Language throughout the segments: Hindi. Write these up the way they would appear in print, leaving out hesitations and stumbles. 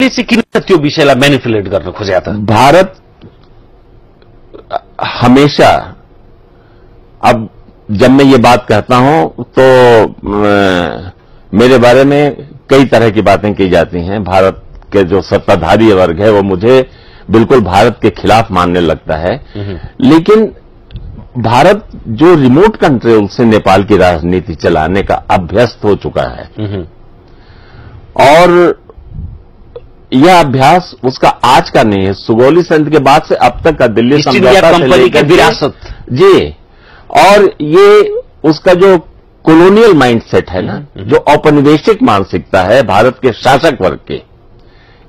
चाहिँ किन त्यो विषयलाई म्यानिपुलेट गर्न खोज्या त? भारत हमेशा, अब जब मैं ये बात कहता हूं तो मेरे बारे में कई तरह की बातें की जाती हैं। भारत के जो सत्ताधारी वर्ग है वो मुझे बिल्कुल भारत के खिलाफ मानने लगता है, लेकिन भारत जो रिमोट कंट्रोल से नेपाल की राजनीति चलाने का अभ्यस्त हो चुका है और यह अभ्यास उसका आज का नहीं है, सुगौली संधि के बाद से अब तक का दिल्ली समझौता से लेकर विरासत जी, और ये उसका जो कॉलोनियल माइंडसेट है ना, जो औपनिवेशिक मानसिकता है भारत के शासक वर्ग के,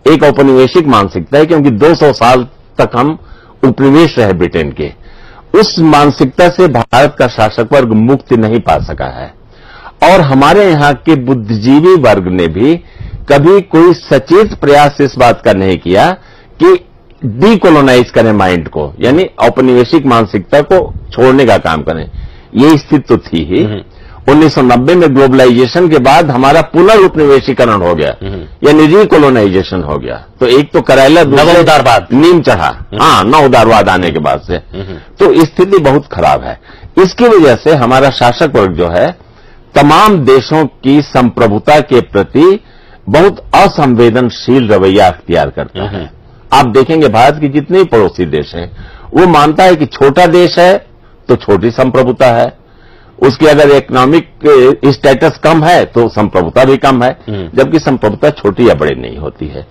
एक औपनिवेशिक मानसिकता है, क्योंकि 200 साल तक हम उपनिवेश रहे ब्रिटेन के, उस मानसिकता से भारत का शासक वर्ग मुक्ति नहीं पा सका है। और हमारे यहां के बुद्धिजीवी वर्ग ने भी कभी कोई सचेत प्रयास इस बात का नहीं किया कि डीकोलोनाइज करें माइंड को, यानी औपनिवेशिक मानसिकता को छोड़ने का काम करें। ये स्थिति तो थी ही। 1990 में ग्लोबलाइजेशन के बाद हमारा पुनर्उपनिवेशीकरण हो गया, यानी रिकोलोनाइजेशन हो गया। तो एक तो करायला नवउदारवाद नीम चढ़ा, हाँ, नवउदारवाद आने के बाद से तो स्थिति बहुत खराब है। इसकी वजह से हमारा शासक वर्ग जो है तमाम देशों की संप्रभुता के प्रति बहुत असंवेदनशील रवैया अख्तियार करता है। आप देखेंगे भारत के जितने पड़ोसी देश हैं वो मानता है कि छोटा देश है तो छोटी संप्रभुता है, उसकी अगर इकोनॉमिक स्टेटस कम है तो संप्रभुता भी कम है, जबकि संप्रभुता छोटी या बड़ी नहीं होती है।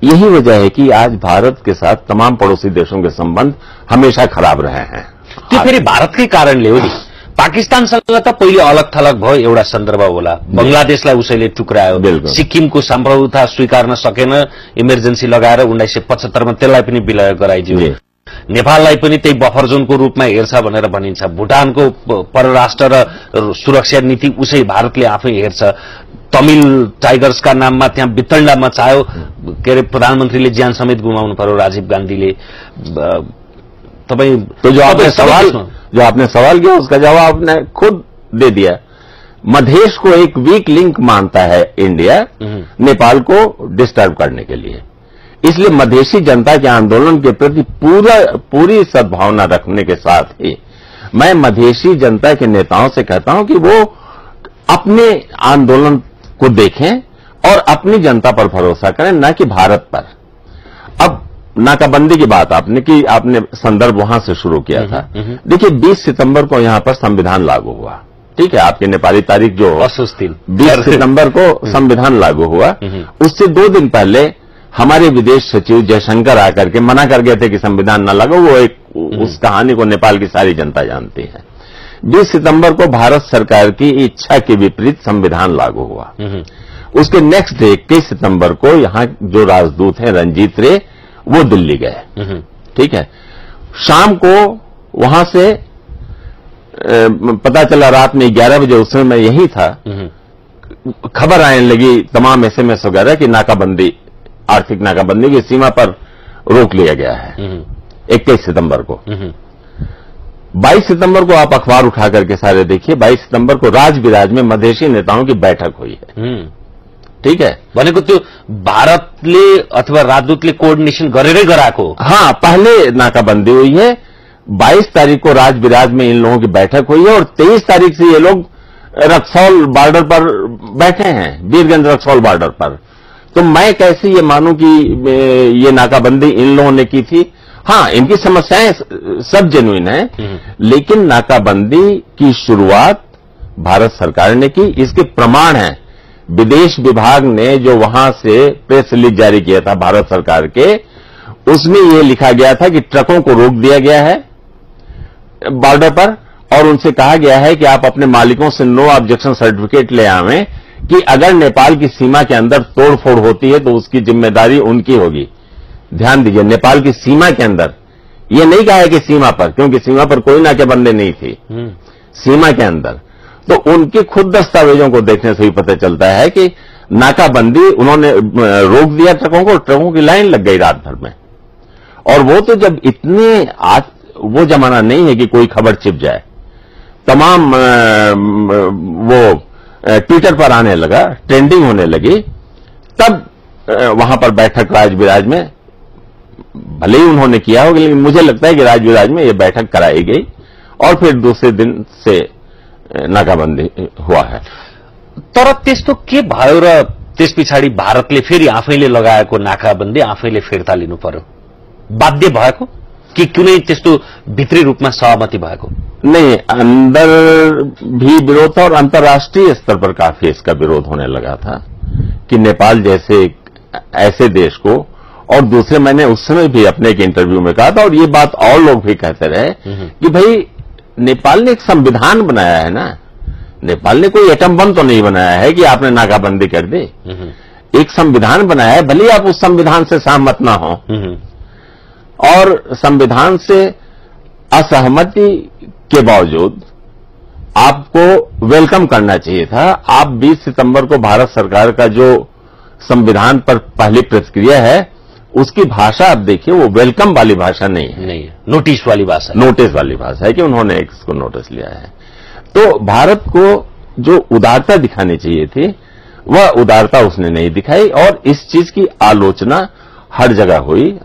यही वजह है कि आज भारत के साथ तमाम पड़ोसी देशों के संबंध हमेशा खराब रहे हैं। त्यो फेरि भारतकै कारणले हो नि। पाकिस्तानसँग त पहिले अलग थलग भयो, एउटा सन्दर्भ होला, बंगलादेशलाई उसैले टुक्रायो, सिक्किमको संप्रभुता स्वीकार्न सकेन, इमर्जेन्सी लगाएर 1975 मा त्यसलाई पनि विलय गराइदियो। नेपाललाई पनि त्यही बफर जोनको रूपमा हेर्छ भनेर भनिन्छ। भुटानको परराष्ट्र र सुरक्षा नीति उसै भारतले आफै हेर्छ। तमिल टाइगर्सका नाममा त्यहाँ वितण्डा मचायो, के अरे प्रधानमन्त्रीले ज्यान समेत गुमाउनु पर्यो राजीव गान्धीले। तपाईँ तो जो आपने सवाल किया उसका जवाब आपने खुद दे दिया। मधेश को एक वीक लिंक मानता है इंडिया नेपाल को डिस्टर्ब करने के लिए, इसलिए मधेसी जनता के आंदोलन के प्रति पूरी सद्भावना रखने के साथ ही मैं मधेसी जनता के नेताओं से कहता हूं कि वो अपने आंदोलन को देखें और अपनी जनता पर भरोसा करें, न कि भारत पर। अब नाकाबंदी की बात आपने की, आपने संदर्भ वहां से शुरू किया था। देखिए 20 सितंबर को यहां पर संविधान लागू हुआ, ठीक है, आपकी नेपाली तारीख जो 20 सितंबर को संविधान लागू हुआ, उससे 2 दिन पहले हमारे विदेश सचिव जयशंकर आकर के मना कर गए थे कि संविधान न लागू। वो एक उस कहानी को नेपाल की सारी जनता जानती है। 20 सितंबर को भारत सरकार की इच्छा के विपरीत संविधान लागू हुआ। उसके नेक्स्ट डे 21 सितंबर को यहां जो राजदूत हैं रंजीत रे, वो दिल्ली गए, ठीक है। शाम को वहां से पता चला रात में 11 बजे, उस समय मैं यही था, खबर आने लगी तमाम SMS वगैरह कि नाकाबंदी, आर्थिक नाकाबंदी की सीमा पर रोक लिया गया है 21 सितंबर को। 22 सितंबर को आप अखबार उठा करके सारे देखिए, 22 सितंबर को राजविराज में मधेसी नेताओं की बैठक हुई है, ठीक है। भनेको त्यो भारतले अथवा राजदूतले कोअर्डिनेशन गरेरै गराएको। हाँ, पहले नाकाबंदी हुई है, 22 तारीख को राजविराज में इन लोगों की बैठक हुई है और 23 तारीख से ये लोग रक्सौल बॉर्डर पर बैठे हैं, वीरगंज रक्सौल बॉर्डर पर। तो मैं कैसे ये मानूं कि ये नाकाबंदी इन लोगों ने की थी? हाँ, इनकी समस्याएं सब जेन्युइन है, लेकिन नाकाबंदी की शुरुआत भारत सरकार ने की। इसके प्रमाण है विदेश विभाग ने जो वहां से प्रेस रिलीज जारी किया था भारत सरकार के, उसमें यह लिखा गया था कि ट्रकों को रोक दिया गया है बॉर्डर पर और उनसे कहा गया है कि आप अपने मालिकों से नो ऑब्जेक्शन सर्टिफिकेट ले आवें कि अगर नेपाल की सीमा के अंदर तोड़फोड़ होती है तो उसकी जिम्मेदारी उनकी होगी। ध्यान दीजिए, नेपाल की सीमा के अंदर, यह नहीं कहा है कि सीमा पर, क्योंकि सीमा पर कोई नाकेबंदी नहीं थी, सीमा के अंदर। तो उनके खुद दस्तावेजों को देखने से ही पता चलता है कि नाकाबंदी उन्होंने रोक दिया ट्रकों को, ट्रकों की लाइन लग गई रात भर में। और वो तो जब इतने आज वो जमाना नहीं है कि कोई खबर छिप जाए, तमाम वो ट्विटर पर आने लगा, ट्रेंडिंग होने लगी, तब वहां पर बैठक राजविराज में भले ही उन्होंने किया होगा, लेकिन मुझे लगता है कि राजविराज में यह बैठक कराई गई और फिर दूसरे दिन से नाकाबंदी हुआ है। तर त्यस्तो के भयो र त्यस पछाडि भारतले फेरि आफैले लगाएको नाकाबन्दी आफैले फिर्ता लिनु पर्यो? बाध्य भएको कि कुनै त्यस्तो भित्री रूपमा सहमति भएको? नहीं, अंदर भी विरोध था और अंतर्राष्ट्रीय स्तर पर काफी इसका विरोध होने लगा था कि नेपाल जैसे ऐसे देश को, और दूसरे मैंने उस समय भी अपने एक इंटरव्यू में कहा था और ये बात और लोग भी कहते रहे कि भाई नेपाल ने एक संविधान बनाया है ना, नेपाल ने कोई एटम बम तो नहीं बनाया है कि आपने नाकाबंदी कर दी। एक संविधान बनाया है, भले आप उस संविधान से सहमत ना हो, और संविधान से असहमति के बावजूद आपको वेलकम करना चाहिए था। आप 20 सितंबर को भारत सरकार का जो संविधान पर पहली प्रतिक्रिया है उसकी भाषा आप देखिए, वो वेलकम वाली भाषा नहीं है, नोटिस वाली भाषा, नोटिस वाली भाषा है कि उन्होंने इसको नोटिस लिया है। तो भारत को जो उदारता दिखानी चाहिए थी वह उदारता उसने नहीं दिखाई और इस चीज की आलोचना हर जगह हुई।